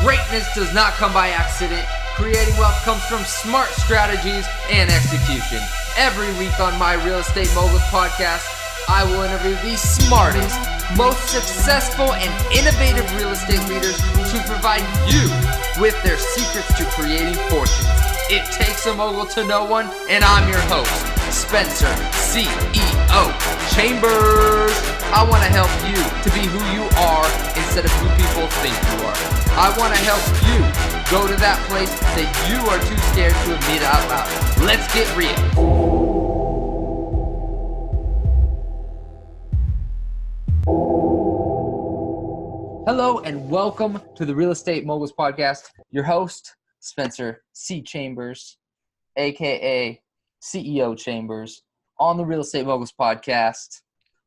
Greatness does not come by accident. Creating wealth comes from smart strategies and execution. Every week on my Real Estate Moguls podcast, I will interview the smartest, most successful, and innovative real estate leaders to provide you with their secrets to creating fortunes. It takes a mogul to know one, and I'm your host, Spencer, CEO Chambers. I want to help you to be who you are instead of who people think you are. I want to help you go to that place that you are too scared to admit out loud. Let's get real. Hello and welcome to the Real Estate Moguls podcast. Your host, Spencer C. Chambers, aka CEO Chambers, on the Real Estate Moguls podcast.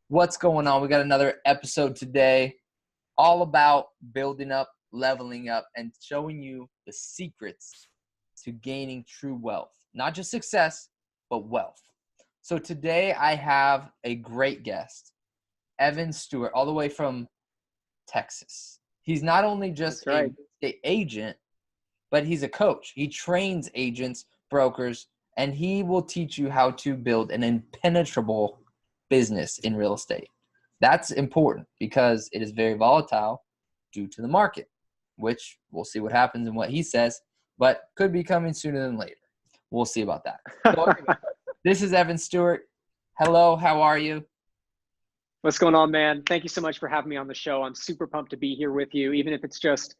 What's going on? We got another episode today, all about building up, leveling up, and showing you the secrets to gaining true wealth. Not just success, but wealth. So today I have a great guest, Evan Stewart, all the way from Texas. He's not only just a real estate agent, but he's a coach. He trains agents, brokers, and he will teach you how to build an impenetrable business in real estate. That's important because it is very volatile due to the market, which we'll see what happens and what he says, but could be coming sooner than later. We'll see about that. So anyway, this is Evan Stewart. Hello, how are you? What's going on, man? Thank you so much for having me on the show. I'm super pumped to be here with you, even if it's just,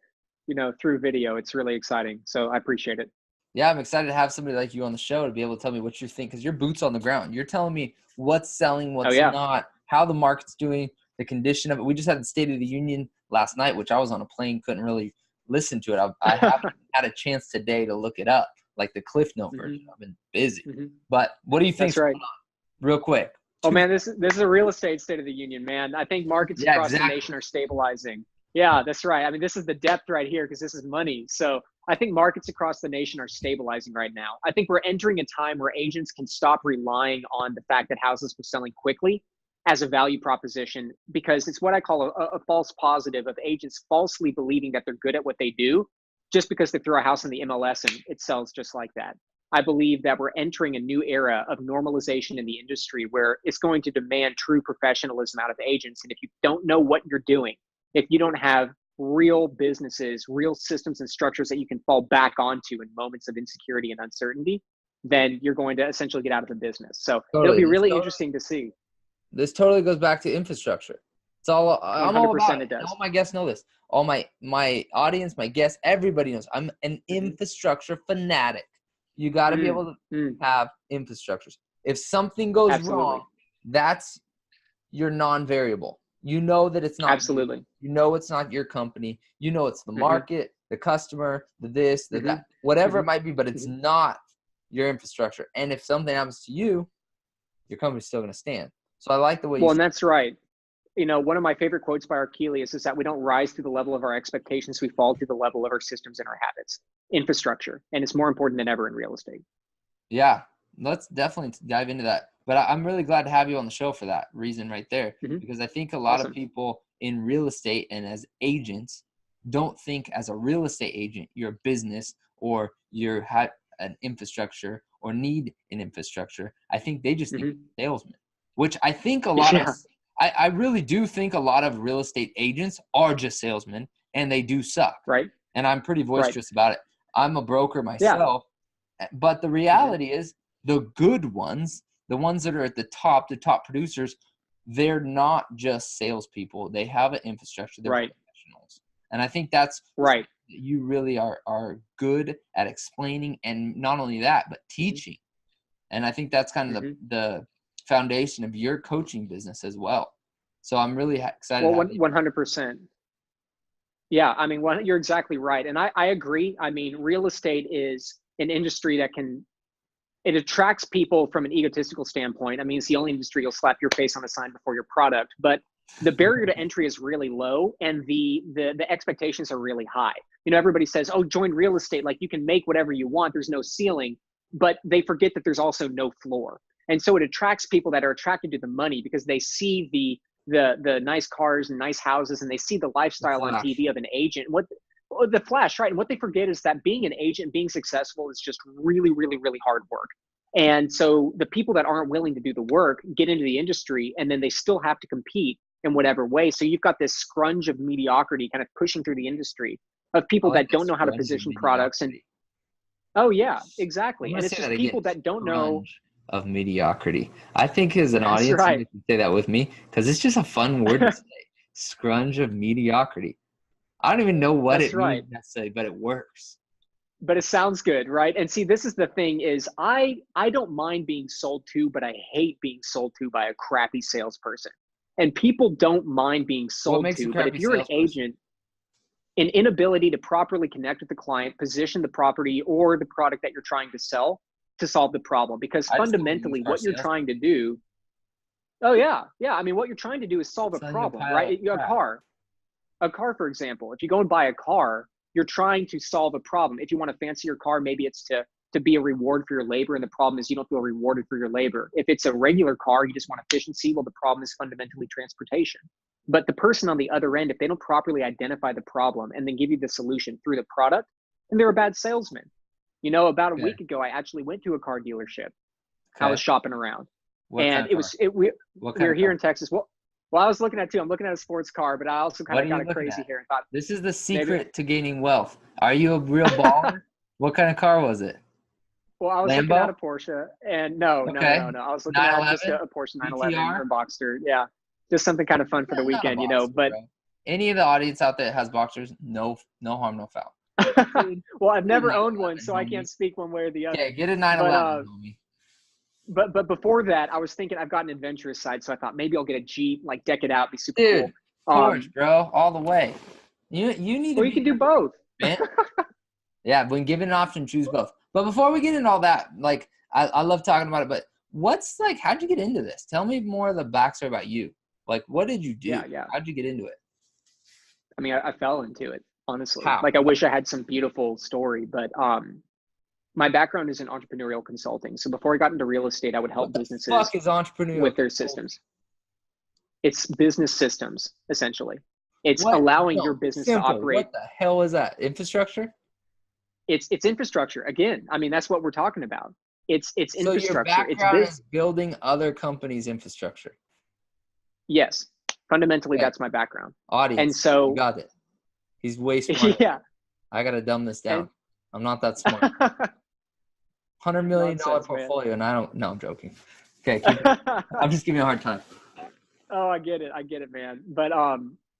through video. It's really exciting. So I appreciate it. Yeah, I'm excited to have somebody like you on the show to be able to tell me what you think, because you're boots on the ground. You're telling me what's selling, what's not, how the market's doing, the condition of it. We just had the State of the Union last night, which I was on a plane, couldn't really listen to it. I haven't had a chance today to look it up, like the Cliff Note version. I've been busy. But what do you think? That's right. Real quick. Oh, man, this is a real estate State of the Union, man. I think markets across the nation are stabilizing. Yeah, that's right. I mean, this is the depth right here because this is money. So I think markets across the nation are stabilizing right now. I think we're entering a time where agents can stop relying on the fact that houses were selling quickly as a value proposition, because it's what I call a false positive of agents falsely believing that they're good at what they do just because they throw a house in the MLS and it sells just like that. I believe that we're entering a new era of normalization in the industry where it's going to demand true professionalism out of agents. And if you don't know what you're doing, if you don't have real businesses, real systems and structures that you can fall back onto in moments of insecurity and uncertainty, then you're going to essentially get out of the business. So it'll be really interesting to see. This totally goes back to infrastructure. It's all I'm all about it. All my guests know this. All my audience, my guests, everybody knows I'm an infrastructure fanatic. You got to be able to have infrastructures. If something goes wrong, that's your non-variable. You know that it's not. Absolutely. You know it's not your company. You know it's the market, the customer, the this, the that, whatever it might be, but it's not your infrastructure. And if something happens to you, your company's still going to stand. So I like the way you and that's right. One of my favorite quotes by Archelius is that we don't rise to the level of our expectations, we fall to the level of our systems and our habits. Infrastructure. And it's more important than ever in real estate. Yeah, let's definitely dive into that. But I'm really glad to have you on the show for that reason right there, because I think a lot of people in real estate and as agents don't think as a real estate agent, you're a business or you're an infrastructure or need an infrastructure. I think they just think salesman, which I think a lot of I really do think a lot of real estate agents are just salesmen and they do suck. Right. And I'm pretty boisterous about it. I'm a broker myself, but the reality is the good ones, the ones that are at the top producers, they're not just salespeople. They have an infrastructure. They're professionals. And I think that's right. You really are good at explaining, and not only that, but teaching. And I think that's kind of the foundation of your coaching business as well. So I'm really excited. Well, 100%. Yeah, I mean, you're exactly right. And I agree. I mean, real estate is an industry that it attracts people from an egotistical standpoint. I mean, it's the only industry you'll slap your face on a sign before your product, but the barrier to entry is really low and the expectations are really high. Everybody says, oh, join real estate. Like you can make whatever you want. There's no ceiling, but they forget that there's also no floor. And so it attracts people that are attracted to the money because they see the nice cars and nice houses, and they see the lifestyle on TV of an agent. the flash, right? And what they forget is that being an agent, being successful is just really, really, really hard work. And so the people that aren't willing to do the work get into the industry, and then they still have to compete in whatever way. So you've got this scrunch of mediocrity kind of pushing through the industry of people that don't know how to position products. And oh yeah, exactly. And it's just people that don't know of mediocrity. I think as an audience, right. you can say that with me because it's just a fun word to say. Scrunch of mediocrity. I don't even know what it means necessarily, but it works. But it sounds good, right? And see, this is the thing is I don't mind being sold to, but I hate being sold to by a crappy salesperson. And people don't mind being sold to, but if you're an agent, an inability to properly connect with the client, position the property or the product that you're trying to sell to solve the problem. Because fundamentally what you're trying to do, oh yeah. Yeah. I mean, what you're trying to do is solve a problem, right? A car, for example, if you go and buy a car, you're trying to solve a problem. If you want to fancy your car, maybe it's to be a reward for your labor. And the problem is you don't feel rewarded for your labor. If it's a regular car, you just want efficiency. Well, the problem is fundamentally transportation. But the person on the other end, if they don't properly identify the problem and then give you the solution through the product, then they're a bad salesman. You know, about a week ago, I actually went to a car dealership. I was shopping around. We were here in Texas. Well, I was looking at I'm looking at a sports car, but I also kind of got crazy here and thought, this is the secret to gaining wealth. Are you a real baller? What kind of car was it? Well, I was looking at a Porsche, and no. I was looking at just a Porsche 911 or Boxster. Yeah, just something kind of fun for the weekend, you know. But any of the audience out there that has Boxsters, no harm, no foul. Well, I've never owned one, so I can't speak one way or the other. Okay, get a 911, homie. But before that, I was thinking I've got an adventurous side, so I thought maybe I'll get a Jeep, like deck it out, be super cool. Porsche, bro, all the way. You need to. Well, you can do both. Yeah, when given an option, choose both. But before we get into all that, like I love talking about it, but how'd you get into this? Tell me more of the backstory about you. Like, what did you do? Yeah. How'd you get into it? I mean, I fell into it, honestly. How? Like, I wish I had some beautiful story, but my background is in entrepreneurial consulting. So before I got into real estate, I would help businesses with their systems. It's business systems, essentially. It's allowing your business to operate. What the hell is that? Infrastructure? It's infrastructure. Again, I mean, that's what we're talking about. It's infrastructure. So your background is building other companies' infrastructure. Yes. Fundamentally, that's my background. Audience. And so you got it. He's way smart. Yeah. I got to dumb this down. I'm not that smart. $100 million portfolio, and I'm joking. Okay, I'm just giving you a hard time. Oh, I get it, man. But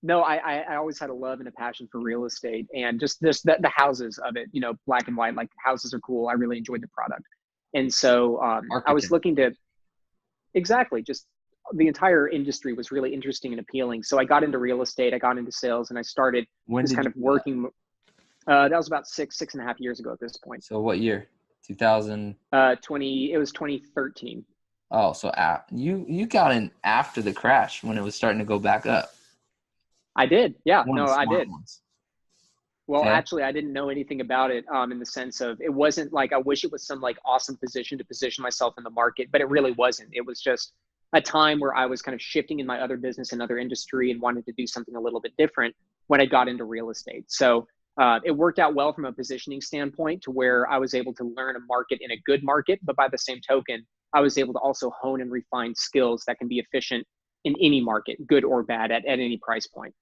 no, I always had a love and a passion for real estate and just the houses of it, you know, black and white, like houses are cool. I really enjoyed the product. And so I was looking to, just the entire industry was really interesting and appealing. So I got into real estate, I got into sales, and I started working. That was about 6.5 years ago at this point. So what year? 2000? It was 2013. Oh, so you got in after the crash when it was starting to go back up. I did. Yeah. I did. Ones. Well, actually, I didn't know anything about it in the sense of it wasn't like I wish it was some like awesome position to position myself in the market, but it really wasn't. It was just a time where I was kind of shifting in my other business and other industry and wanted to do something a little bit different when I got into real estate. So it worked out well from a positioning standpoint to where I was able to learn a market in a good market, but by the same token, I was able to also hone and refine skills that can be efficient in any market, good or bad, at any price point.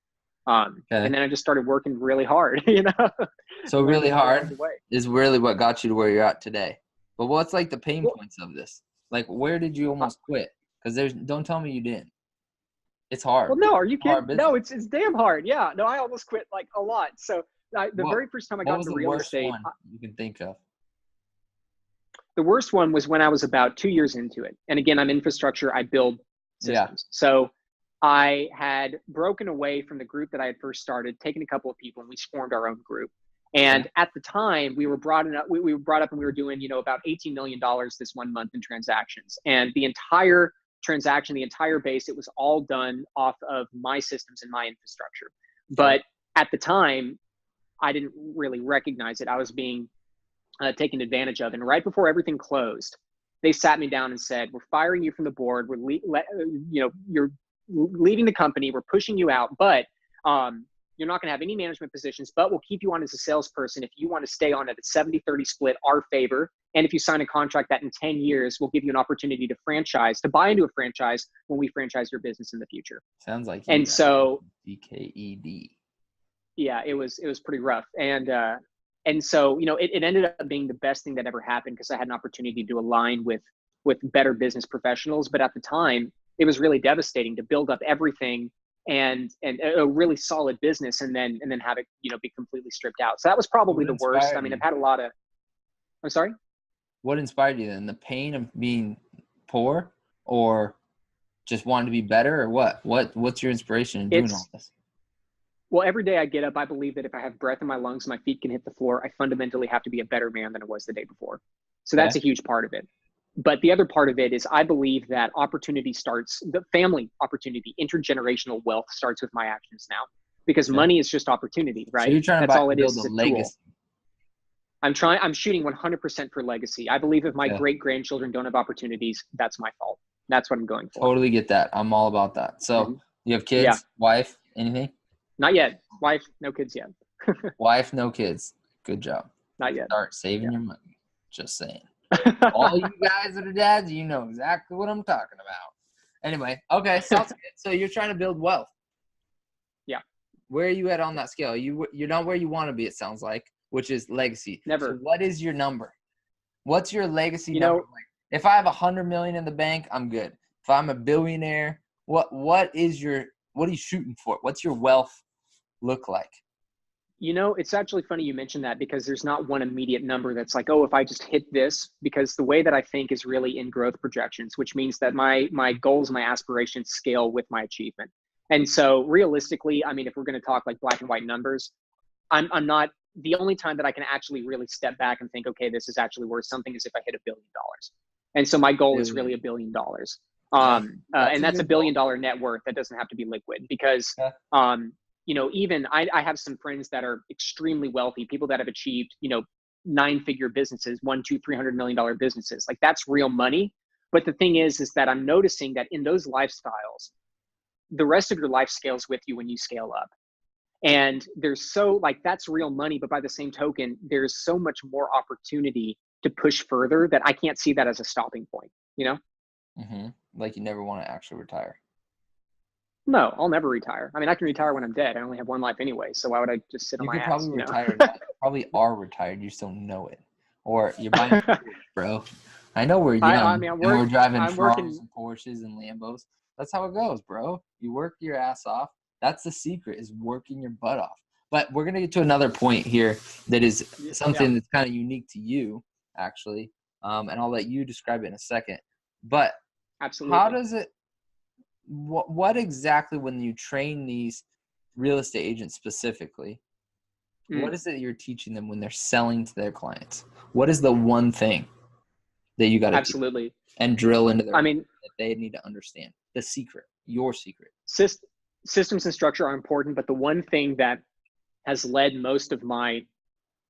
And then I just started working really hard, you know. So really hard is really what got you to where you're at today. But what's like the pain points of this? Like, where did you almost quit? Because don't tell me you didn't. It's hard. Well, no, are you kidding? No, it's damn hard. Yeah, no, I almost quit like a lot. So the very first time I got into real estate, you can think of. The worst one was when I was about 2 years into it. And again, I'm infrastructure. I build systems. So I had broken away from the group that I had first started, taken a couple of people, and we formed our own group. And at the time, we were brought up and we were doing, about $18 million this 1 month in transactions. And the entire transaction, the entire base, it was all done off of my systems and my infrastructure. But at the time, I didn't really recognize it. I was being taken advantage of. And right before everything closed, they sat me down and said, "We're firing you from the board. You're leaving the company. We're pushing you out, but You're not going to have any management positions, but we'll keep you on as a salesperson. If you want to stay on at a 70-30 split, our favor. And if you sign a contract that in 10 years, we'll give you an opportunity to buy into a franchise when we franchise your business in the future. Sounds like you. And so DKED. Yeah, it was pretty rough. And so, it ended up being the best thing that ever happened because I had an opportunity to align with better business professionals. But at the time, it was really devastating to build up everything and a really solid business and then have it, be completely stripped out. So that was probably the worst. I mean, I've had a lot of, I'm sorry? What inspired you then? The pain of being poor or just wanting to be better or what? What's your inspiration in doing all this? Well, every day I get up, I believe that if I have breath in my lungs, my feet can hit the floor, I fundamentally have to be a better man than I was the day before. So that's a huge part of it. But the other part of it is I believe that the family opportunity, intergenerational wealth starts with my actions now because money is just opportunity, right? So you're trying to build a legacy. I'm shooting 100% for legacy. I believe if my great-grandchildren don't have opportunities, that's my fault. That's what I'm going for. Totally get that. I'm all about that. So you have kids, wife, anything? Not yet. Wife, no kids yet. Wife, no kids. Good job. Not yet. Start saving your money. Just saying. All you guys that are dads, you know exactly what I'm talking about. Anyway, okay, sounds good. So you're trying to build wealth. Yeah. Where are you at on that scale? You're not where you want to be, it sounds like, which is legacy. Never. So what is your number? What's your legacy number? If I have $100 million in the bank, I'm good. If I'm a billionaire, what are you shooting for? What's your wealth look like? It's actually funny you mentioned that because there's not one immediate number that's like, oh, if I just hit this, because the way that I think is really in growth projections, which means that my goals, my aspirations scale with my achievement. And so realistically, I mean, if we're going to talk like black and white numbers, I'm not, the only time that I can actually really step back and think, okay, this is actually worth something is if I hit $1 billion. And so my goal is really $1 billion. And that's $1 billion net worth. That doesn't have to be liquid because, even I have some friends that are extremely wealthy, people that have achieved, 9-figure businesses, $100-300 million businesses. Like that's real money. But the thing is that I'm noticing that in those lifestyles, the rest of your life scales with you when you scale up. And there's that's real money. But by the same token, there's so much more opportunity to push further that I can't see that as a stopping point, Mm-hmm. Like you never want to actually retire. No, I'll never retire. I mean, I can retire when I'm dead. I only have one life anyway. So why would I just sit on my ass? You could probably retire. You probably are retired. You just don't know it. Or you're buying bro. I know we're young. We're driving Ferraris and Porsches and Lambos. That's how it goes, bro. You work your ass off. That's the secret, is working your butt off. But we're going to get to another point here that is something that's kind of unique to you, actually. And I'll let you describe it in a second. But absolutely, how does it – what exactly, when you train these real estate agents specifically, what is it you're teaching them when they're selling to their clients? What is the one thing that you got to absolutely and drill into their that they need to understand? The secret, your secret. Systems and structure are important, but the one thing that has led most of my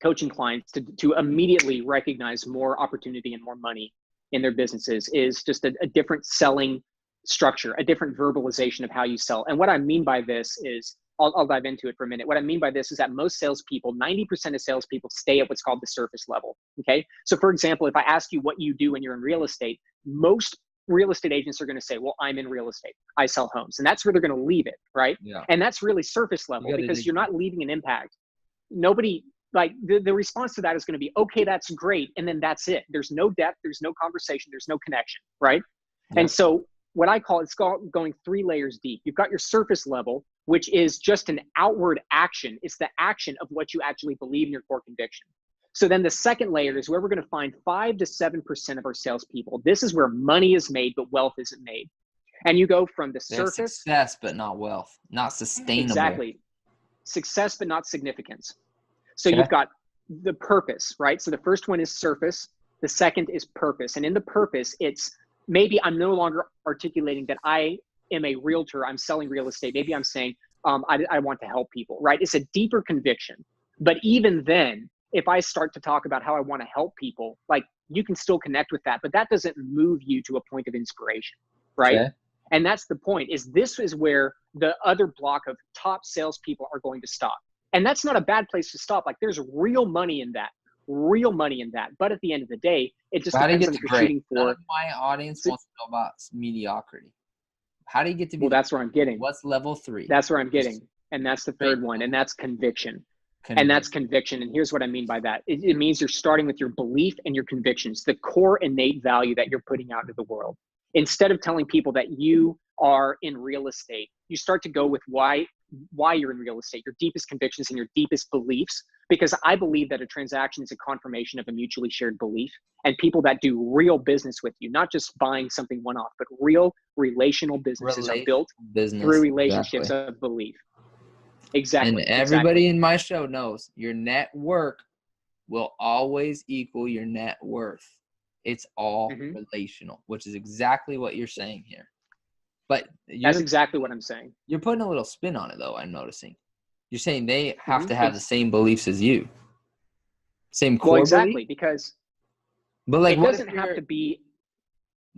coaching clients to immediately recognize more opportunity and more money in their businesses is just a different selling structure, a different verbalization of how you sell. And what I mean by this is, I'll dive into it for a minute. What I mean by this is that most salespeople, 90% of salespeople stay at what's called the surface level. Okay. So for example, if I ask you what you do when you're in real estate, most real estate agents are going to say, well, I'm in real estate. I sell homes. And that's where they're going to leave it. Right. Yeah. And that's really surface level because you're not leaving an impact. Nobody, like the response to that is going to be, okay, that's great. And then that's it. There's no depth. There's no conversation. There's no connection. Right. Yeah. And so what I call it's called going 3 layers deep. You've got your surface level, which is just an outward action. It's the action of what you actually believe in your core conviction. So then the second layer is where we're going to find 5 to 7% of our salespeople. This is where money is made, but wealth isn't made. And you go from the surface. Success, but not wealth, not sustainable. Exactly. Success, but not significance. So you've got the purpose, right? So the first one is surface. The second is purpose. And in the purpose, it's maybe I'm no longer articulating that I am a realtor, I'm selling real estate. Maybe I'm saying I want to help people, right? It's a deeper conviction. But even then, if I start to talk about how I want to help people, like you can still connect with that, but that doesn't move you to a point of inspiration, right? Okay. And that's the point, is this is where the other block of top salespeople are going to stop. And that's not a bad place to stop. Like there's real money in that. But at the end of the day, it just depends on what you're shooting for. None of my audience wants to know about mediocrity. How do you get to be? Well, that's where I'm getting. What's level 3? That's where I'm getting. And that's the third one. And that's conviction. And that's conviction. And here's what I mean by that. It means you're starting with your belief and your convictions, the core innate value that you're putting out into the world. Instead of telling people that you are in real estate, you start to go with why you're in real estate, your deepest convictions and your deepest beliefs. Because I believe that a transaction is a confirmation of a mutually shared belief, and people that do real business with you, not just buying something one-off, but real relational businesses are built through relationships of belief. Exactly. And everybody in my show knows your net worth will always equal your net worth. It's all relational, which is exactly what you're saying here. But that's exactly what I'm saying. You're putting a little spin on it, though, I'm noticing. You're saying they have to have the same beliefs as you. Same core exactly, belief? because but it doesn't have to be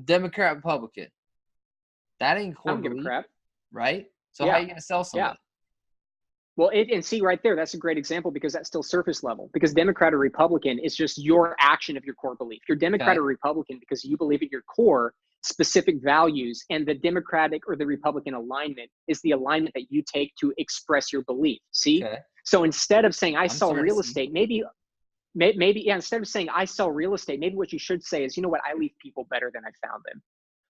Democrat, Republican. That ain't core belief. I don't give a crap. Right? So how are you going to sell something? Yeah. Well, and see right there, that's a great example because that's still surface level. Because Democrat or Republican is just your action of your core belief. You're Democrat or Republican because you believe at your core specific values, and the Democratic or the Republican alignment is the alignment that you take to express your belief. See? Okay. So instead of saying I sell real estate, maybe instead of saying I sell real estate, maybe what you should say is, you know what, I leave people better than I found them.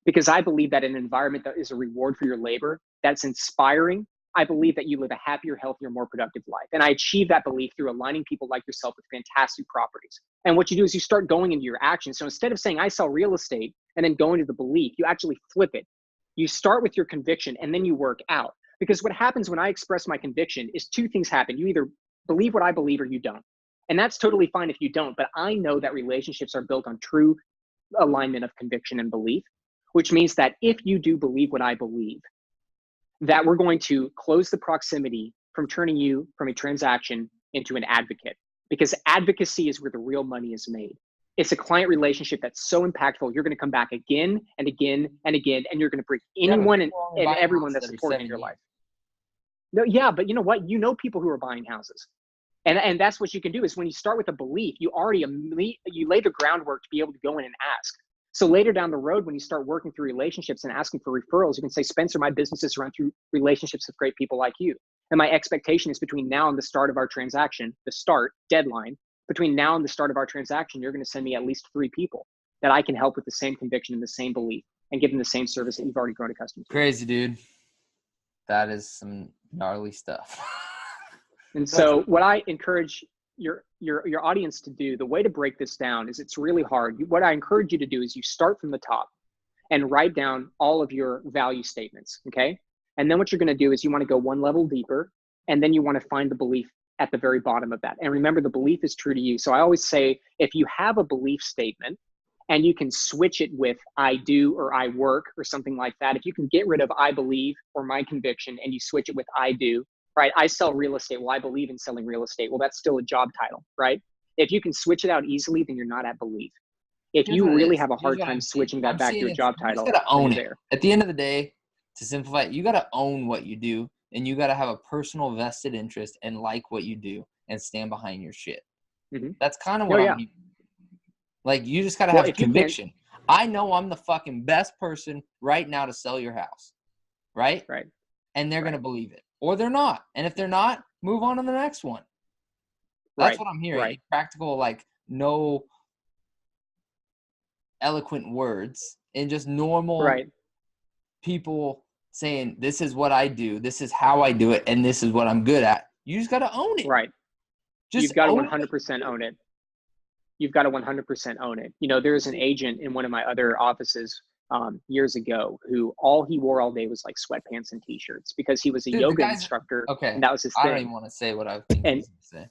Because I believe that an environment that is a reward for your labor, that's inspiring, I believe that you live a happier, healthier, more productive life. And I achieve that belief through aligning people like yourself with fantastic properties. And what you do is you start going into your action. So instead of saying, I sell real estate, and then going to the belief, you actually flip it. You start with your conviction, and then you work out. Because what happens when I express my conviction is two things happen. You either believe what I believe or you don't. And that's totally fine if you don't. But I know that relationships are built on true alignment of conviction and belief, which means that if you do believe what I believe, that we're going to close the proximity from turning you from a transaction into an advocate, because advocacy is where the real money is made. It's a client relationship that's so impactful. You're going to come back again and again and again, and you're going to bring anyone and everyone that's important in your life. No, yeah, but you know what? You know people who are buying houses. And that's what you can do is when you start with a belief, you lay the groundwork to be able to go in and ask. So later down the road, when you start working through relationships and asking for referrals, you can say, Spencer, my business is run through relationships with great people like you. And my expectation is between now and the start of our transaction, the start deadline, between now and the start of our transaction, you're going to send me at least 3 people that I can help with the same conviction and the same belief and give them the same service that you've already grown accustomed to. Crazy, dude. That is some gnarly stuff. And so what I encourage your audience to do, the way to break this down is it's really hard. What I encourage you to do is you start from the top and write down all of your value statements, okay? And then what you're going to do is you want to go one level deeper, and then you want to find the belief at the very bottom of that. And remember, the belief is true to you. So I always say, if you have a belief statement and you can switch it with I do or I work or something like that, if you can get rid of I believe or my conviction and you switch it with I do, right? I sell real estate. Well, I believe in selling real estate. Well, that's still a job title, right? If you can switch it out easily, then you're not at belief. If you really have a hard time switching that back to a job title, you got to own it. At the end of the day, to simplify it, you got to own what you do, and you got to have a personal vested interest and like what you do and stand behind your shit. Mm-hmm. That's kind of what I mean. Like, you just got to have conviction. I know I'm the fucking best person right now to sell your house, right? Right. And they're going to believe it. Or they're not. And if they're not, move on to the next one. That's what I'm hearing. Right. Practical, like, no eloquent words, and just normal people saying, this is what I do, this is how I do it, and this is what I'm good at. You just got to own it. Right. You've got to 100% own it. You've got to 100% own it. You know, there's an agent in one of my other offices years ago who all he wore all day was like sweatpants and t-shirts because he was a yoga instructor. Okay. And that was his thing. I don't even want to say what I think he was going to say.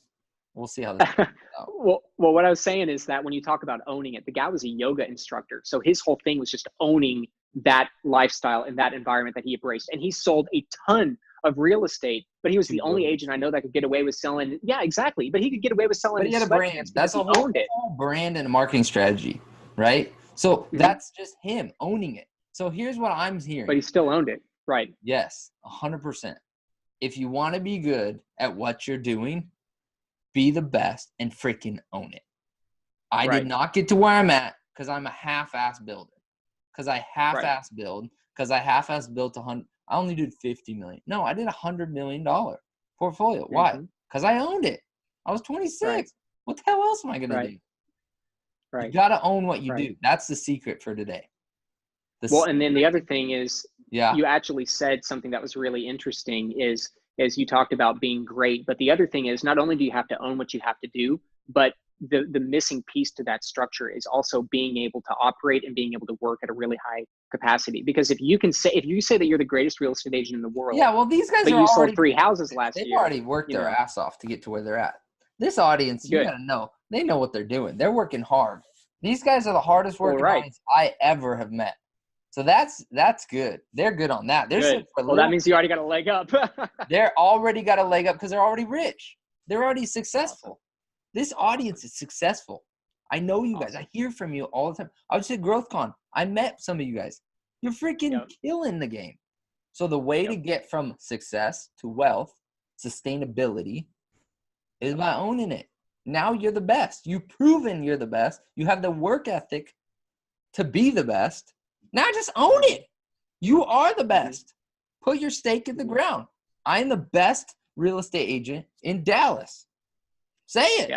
We'll see how this goes out. Well, what I was saying is that when you talk about owning it, the guy was a yoga instructor. So his whole thing was just owning that lifestyle and that environment that he embraced. And he sold a ton of real estate, but he was the only agent I know that could get away with selling. Yeah, exactly. But he could get away with selling. But he had a brand. That's a whole brand and a marketing strategy, right? So that's just him owning it. So here's what I'm hearing. But he still owned it. Right. Yes, 100%. If you want to be good at what you're doing, be the best and freaking own it. I did not get to where I'm at because I'm a half-ass builder. Because I half-ass build. Because I half-ass built 100. I only did 50 million. No, I did $100 million portfolio. Why? Because I owned it. I was 26. Right. What the hell else am I going to do? Right. You got to own what you do. That's the secret for today. Well, and then the other thing is, you actually said something that was really interesting is you talked about being great. But the other thing is, not only do you have to own what you have to do, but the missing piece to that structure is also being able to operate and being able to work at a really high capacity. Because if you say that you're the greatest real estate agent in the world, well, these guys but you sold 3 houses last year. They've already worked their ass off to get to where they're at. This audience, you gotta know, they know what they're doing. They're working hard. These guys are the hardest working audience I ever have met. So that's good. They're good on that. They're well, that means you already got a leg up. They're already got a leg up because they're already rich. They're already successful. Awesome. This audience is successful. I know you guys. I hear from you all the time. I was at GrowthCon. I met some of you guys. You're freaking killing the game. So the way to get from success to wealth, sustainability, is by owning it. Now you're the best. You've proven you're the best. You have the work ethic to be the best. Now just own it. You are the best. Put your stake in the ground. I'm the best real estate agent in Dallas. Say it.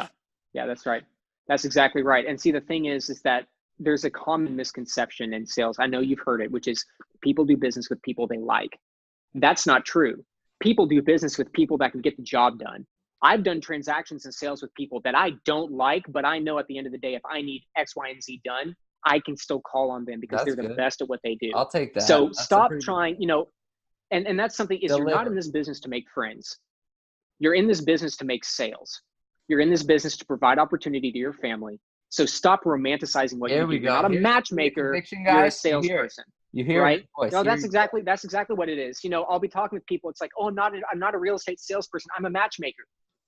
Yeah, that's right. That's exactly right. And see, the thing is that there's a common misconception in sales. I know you've heard it, which is people do business with people they like. That's not true. People do business with people that can get the job done. I've done transactions and sales with people that I don't like, but I know at the end of the day, if I need X, Y, and Z done, I can still call on them because they're the best at what they do. I'll take that. So stop trying, and that's something is you're not in this business to make friends. You're in this business to make sales. You're in this business to provide opportunity to your family. So stop romanticizing what you do. You're not a matchmaker. You're a salesperson. You hear right? Voice. No, that's exactly what it is. I'll be talking with people. It's like, oh, I'm not a real estate salesperson. I'm a matchmaker.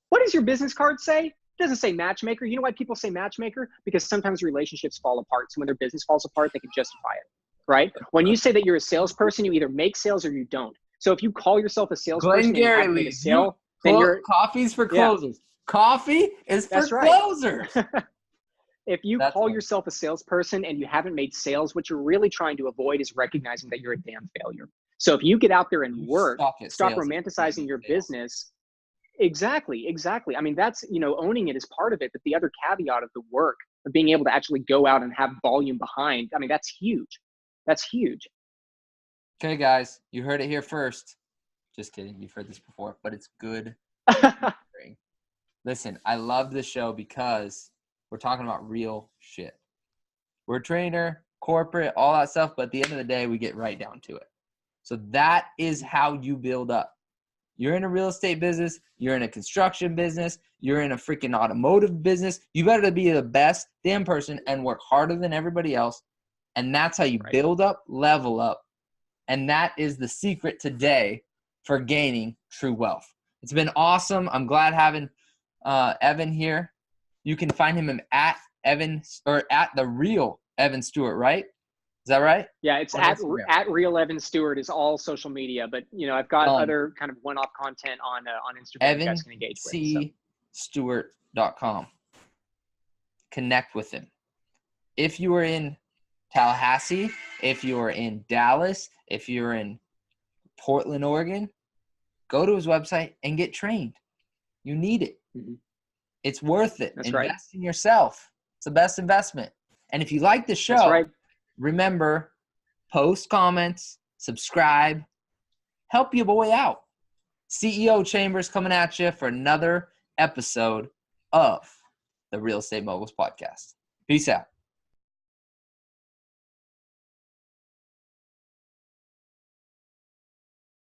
What does your business card say? It doesn't say matchmaker. You know why people say matchmaker? Because sometimes relationships fall apart. So when their business falls apart, they can justify it, right? When you say that you're a salesperson, you either make sales or you don't. So if you call yourself a salesperson and you haven't made a sale, then you're coffee's for closers. Coffee is for closers. If you call yourself a salesperson and you haven't made sales, what you're really trying to avoid is recognizing that you're a damn failure. So if you get out there and work, stop romanticizing your business. Exactly. I mean, that's, owning it is part of it. But the other caveat of the work of being able to actually go out and have volume behind, I mean, that's huge. That's huge. Okay, guys, you heard it here first. Just kidding. You've heard this before, but it's good. Listen, I love this show because we're talking about real shit. We're a trainer, corporate, all that stuff, but at the end of the day, we get right down to it. So that is how you build up. You're in a real estate business. You're in a construction business. You're in a freaking automotive business. You better be the best damn person and work harder than everybody else. And that's how you build up, level up. And that is the secret today for gaining true wealth. It's been awesome. I'm glad having Evan here. You can find him at Evan or at the Real Evan Stewart, right? Is that right? Yeah, it's at Real Evan Stewart is all social media, but I've got other kind of one-off content on Instagram you guys can engage with. EvanCStewart.com. Connect with him. If you are in Tallahassee, if you are in Dallas, if you're in Portland, Oregon, go to his website and get trained. You need it. Mm-hmm. It's worth it. Invest in yourself. It's the best investment. And if you like the show, remember, post comments, subscribe, help your boy out. CEO Chambers coming at you for another episode of the Real Estate Moguls podcast. Peace out.